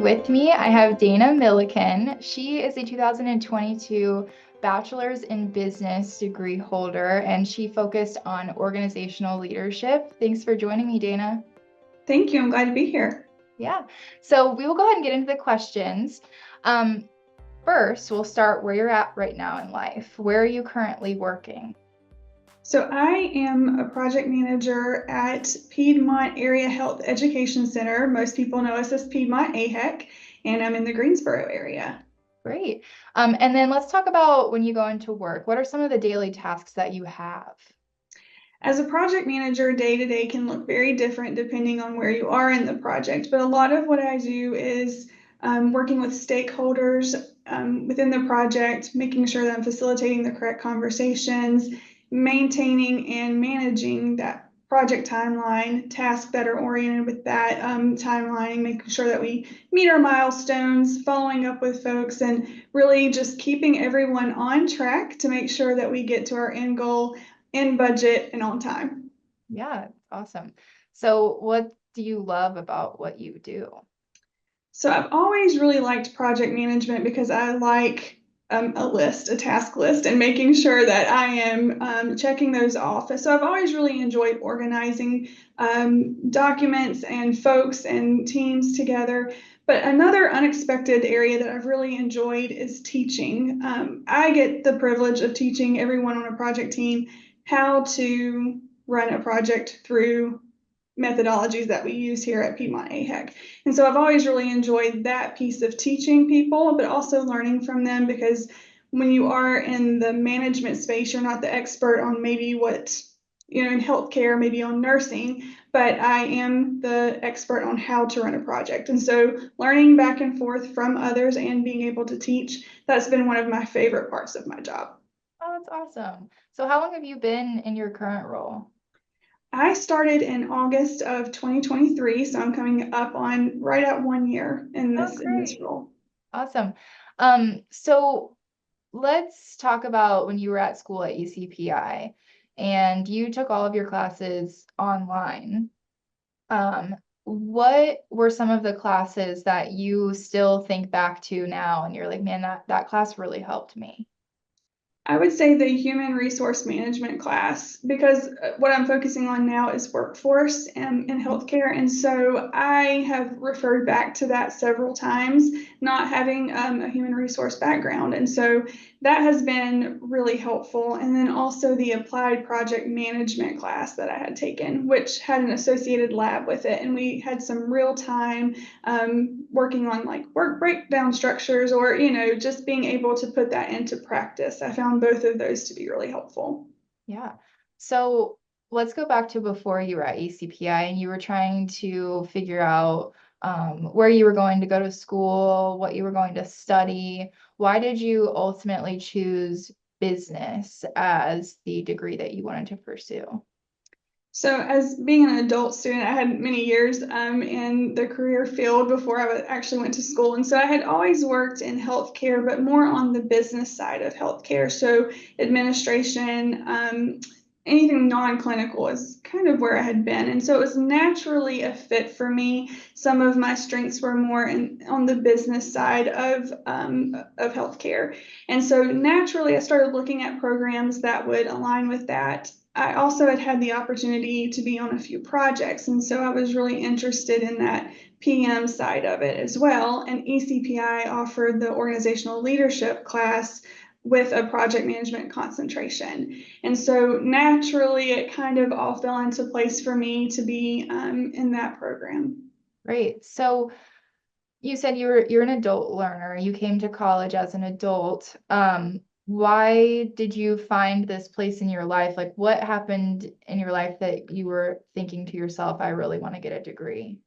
with me, I have Dana Milliken. She is a 2022 Bachelor's in Business degree holder, and she focused on organizational leadership. Thanks for joining me, Dana. Thank you. I'm glad to be here. Yeah, so we will go ahead and get into the questions. Um, First, we'll start where you're at right now in life. Where are you currently working? So I am a project manager at Piedmont Area Health Education Center. Most people know us as Piedmont AHEC, and I'm in the Greensboro area. Great. And then let's talk about when you go into work. What are some of the daily tasks that you have? As a project manager, day to day can look very different depending on where you are in the project. But a lot of what I do is working with stakeholders within the project, making sure that I'm facilitating the correct conversations, maintaining and managing that project timeline, tasks that are oriented with that timeline, making sure that we meet our milestones, following up with folks, and really just keeping everyone on track to make sure that we get to our end goal in budget and on time. Yeah, awesome. So what do you love about what you do? So I've always really liked project management because I like a task list, and making sure that I am checking those off. So I've always really enjoyed organizing documents and folks and teams together. But another unexpected area that I've really enjoyed is teaching. I get the privilege of teaching everyone on a project team how to run a project through methodologies that we use here at Piedmont AHEC. And so I've always really enjoyed that piece of teaching people, but also learning from them, because when you are in the management space, you're not the expert on maybe what, in healthcare, maybe on nursing, but I am the expert on how to run a project. And so learning back and forth from others and being able to teach, that's been one of my favorite parts of my job. Oh, that's awesome. So how long have you been in your current role? I started in August of 2023, so I'm coming up on right at 1 year in Oh, this great. role. Awesome. So let's talk about when you were at school at ECPI and you took all of your classes online. What were some of the classes that you still think back to now and you're like, man, that class really helped me? I would say the human resource management class, because what I'm focusing on now is workforce and in healthcare. And so I have referred back to that several times, not having a human resource background. And so that has been really helpful. And then also the applied project management class that I had taken, which had an associated lab with it. And we had some real time working on like work breakdown structures, or, just being able to put that into practice. I found both of those to be really helpful. Yeah. So let's go back to before you were at ECPI and you were trying to figure out where you were going to go to school, what you were going to study. Why did you ultimately choose business as the degree that you wanted to pursue? So, as being an adult student, I had many years in the career field before actually went to school. And so I had always worked in healthcare, but more on the business side of healthcare. So, administration, anything non-clinical is kind of where I had been. And so it was naturally a fit for me. Some of my strengths were more on the business side of healthcare. And so naturally, I started looking at programs that would align with that. I also had the opportunity to be on a few projects, and so I was really interested in that PM side of it as well. And ECPI offered the organizational leadership class with a project management concentration. And so naturally, it kind of all fell into place for me to be in that program. Great. So you said you're an adult learner. You came to college as an adult. Why did you find this place in your life? Like, what happened in your life that you were thinking to yourself, I really want to get a degree?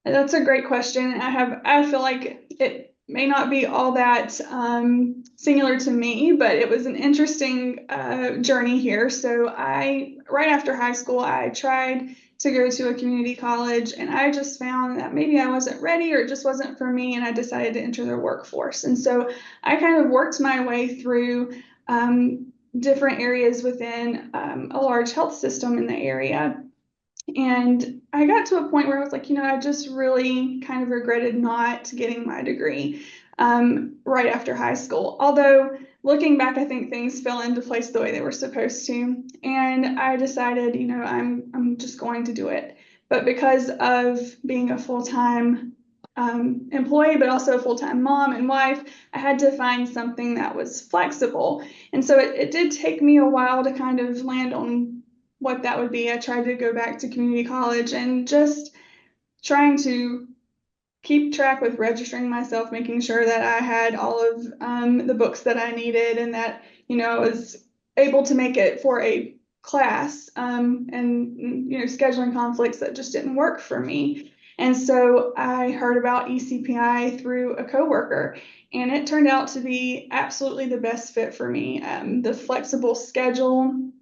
That's a great question. I feel like it may not be all that singular to me, but it was an interesting journey here. So right after high school, I tried to go to a community college, and I just found that maybe I wasn't ready, or it just wasn't for me, and I decided to enter the workforce. And so I kind of worked my way through different areas within a large health system in the area. And I got to a point where I was like, I just really kind of regretted not getting my degree right after high school. Although looking back, I think things fell into place the way they were supposed to. And I decided, I'm just going to do it. But because of being a full-time employee, but also a full-time mom and wife, I had to find something that was flexible. And so it did take me a while to kind of land on what that would be. I tried to go back to community college and just trying to keep track with registering myself, making sure that I had all of the books that I needed and that, I was able to make it for a class and, scheduling conflicts that just didn't work for me. And so I heard about ECPI through a coworker, and it turned out to be absolutely the best fit for me. The flexible schedule,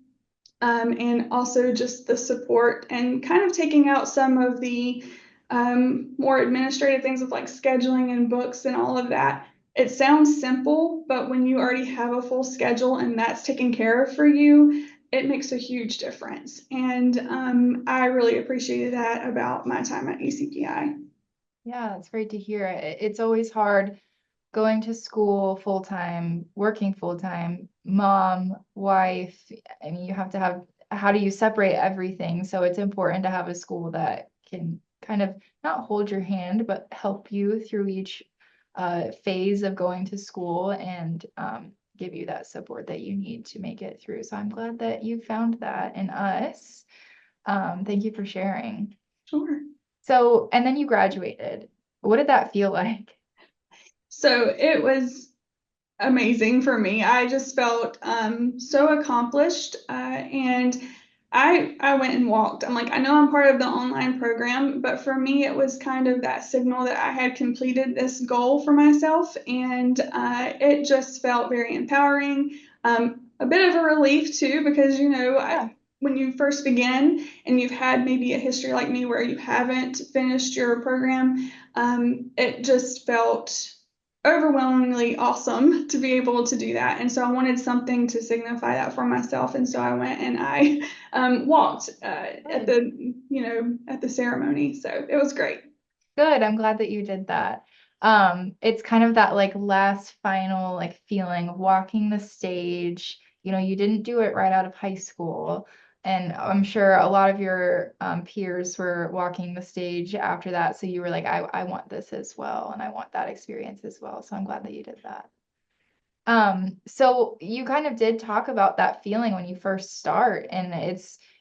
and also just the support and kind of taking out some of the more administrative things of like scheduling and books and all of that. It sounds simple, but when you already have a full schedule and that's taken care of for you, it makes a huge difference. And I really appreciated that about my time at ECPI. Yeah, it's great to hear. It's always hard going to school full time, working full time, mom, wife. I mean, you have to have, how do you separate everything? So it's important to have a school that can kind of not hold your hand, but help you through each phase of going to school and give you that support that you need to make it through. So I'm glad that you found that in us. Thank you for sharing. Sure. So, and then you graduated. What did that feel like? So it was amazing for me. I just felt so accomplished, and I went and walked. I'm like, I know I'm part of the online program, but for me, it was kind of that signal that I had completed this goal for myself, and it just felt very empowering. A bit of a relief too, because Yeah. when you first begin and you've had maybe a history like me where you haven't finished your program, it just felt overwhelmingly awesome to be able to do that. And so I wanted something to signify that for myself. And so I went and I walked at Good. the ceremony. So it was great. Good. I'm glad that you did that. It's kind of that like last final like feeling of walking the stage. You didn't do it right out of high school. And I'm sure a lot of your peers were walking the stage after that. So you were like, I want this as well. And I want that experience as well. So I'm glad that you did that. So you kind of did talk about that feeling when you first start, and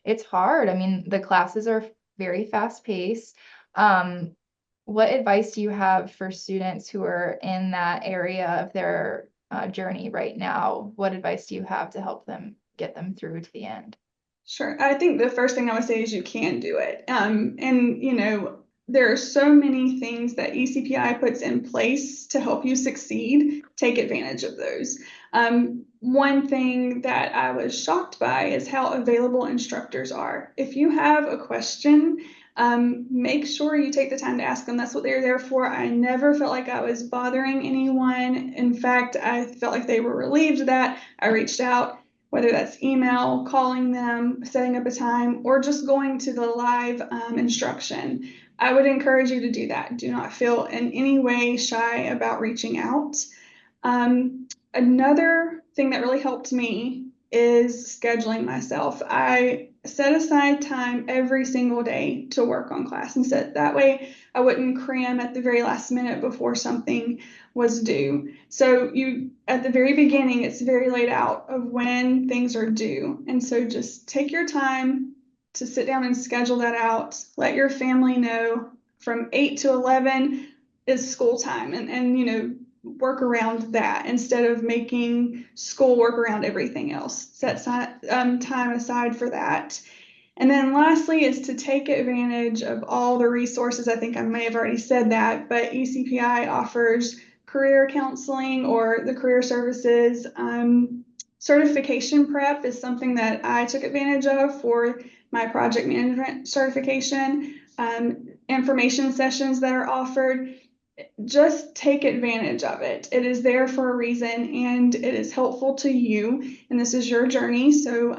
it's hard. I mean, the classes are very fast paced. Um, what advice do you have for students who are in that area of their journey right now? What advice do you have to help them get them through to the end? Sure. I think the first thing I would say is you can do it. And there are so many things that ECPI puts in place to help you succeed. Take advantage of those. One thing that I was shocked by is how available instructors are. If you have a question, make sure you take the time to ask them. That's what they're there for. I never felt like I was bothering anyone. In fact, I felt like they were relieved that I reached out, whether that's email, calling them, setting up a time, or just going to the live instruction. I would encourage you to do that. Do not feel in any way shy about reaching out. Another thing that really helped me is scheduling myself. I set aside time every single day to work on class, and said that way I wouldn't cram at the very last minute before something was due. So at the very beginning, it's very laid out of when things are due. And so just take your time to sit down and schedule that out. Let your family know from 8 to 11 is school time, and work around that instead of making school work around everything else. Set time aside for that. And then lastly is to take advantage of all the resources. I think I may have already said that, but ECPI offers career counseling or the career services. Certification prep is something that I took advantage of for my project management certification. Information sessions that are offered, just take advantage of it. It is there for a reason and it is helpful to you. And this is your journey. So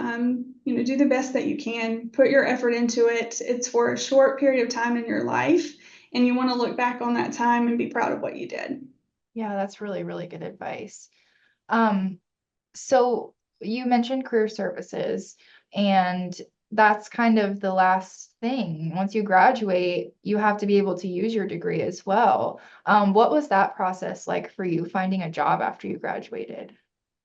do the best that you can, put your effort into it. It's for a short period of time in your life, and you want to look back on that time and be proud of what you did. Yeah, that's really, really good advice. Um, so you mentioned career services, and that's kind of the last thing. Once you graduate, you have to be able to use your degree as well. What was that process like for you finding a job after you graduated?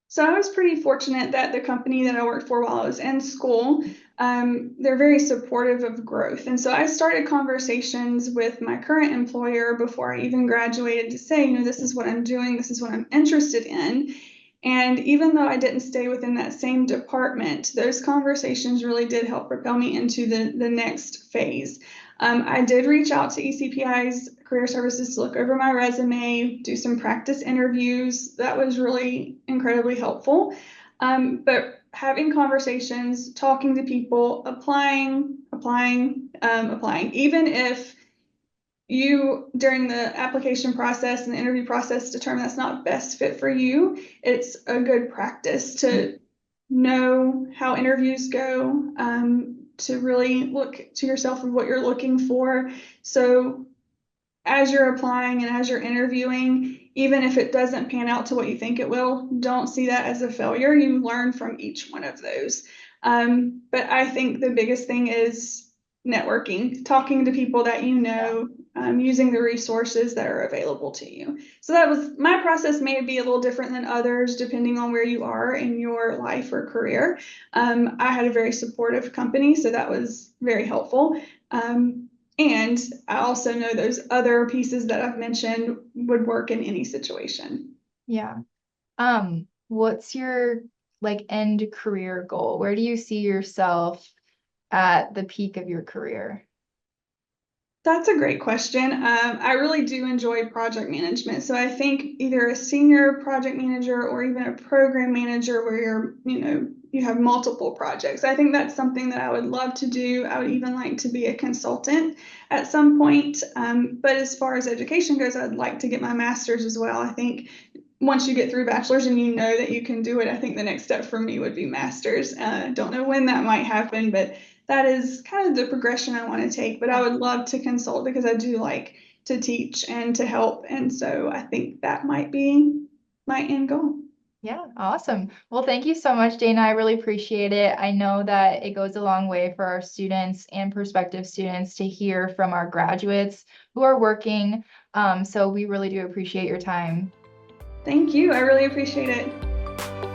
So I was pretty fortunate that the company that I worked for while I was in school, they're very supportive of growth. And so I started conversations with my current employer before I even graduated to say, this is what I'm doing, this is what I'm interested in. And even though I didn't stay within that same department, those conversations really did help propel me into the next phase. I did reach out to ECPI's Career Services to look over my resume, do some practice interviews. That was really incredibly helpful. But having conversations, talking to people, applying, even if you during the application process and the interview process determine that's not best fit for you, it's a good practice to know how interviews go, to really look to yourself of what you're looking for. So as you're applying and as you're interviewing, even if it doesn't pan out to what you think it will, don't see that as a failure. You learn from each one of those. But I think the biggest thing is networking, talking to people that you know, using the resources that are available to you. So that was my process. May be a little different than others depending on where you are in your life or career. I had a very supportive company, so that was very helpful. And I also know those other pieces that I've mentioned would work in any situation. Yeah. What's your like end career goal? Where do you see yourself at the peak of your career? That's a great question. I really do enjoy project management. So I think either a senior project manager or even a program manager where you have multiple projects. I think that's something that I would love to do. I would even like to be a consultant at some point. But as far as education goes, I'd like to get my master's as well. I think once you get through bachelor's and you know that you can do it, I think the next step for me would be master's. Don't know when that might happen, but that is kind of the progression I want to take. But I would love to consult because I do like to teach and to help. And so I think that might be my end goal. Yeah, awesome. Well, thank you so much, Dana. I really appreciate it. I know that it goes a long way for our students and prospective students to hear from our graduates who are working. So we really do appreciate your time. Thank you. I really appreciate it.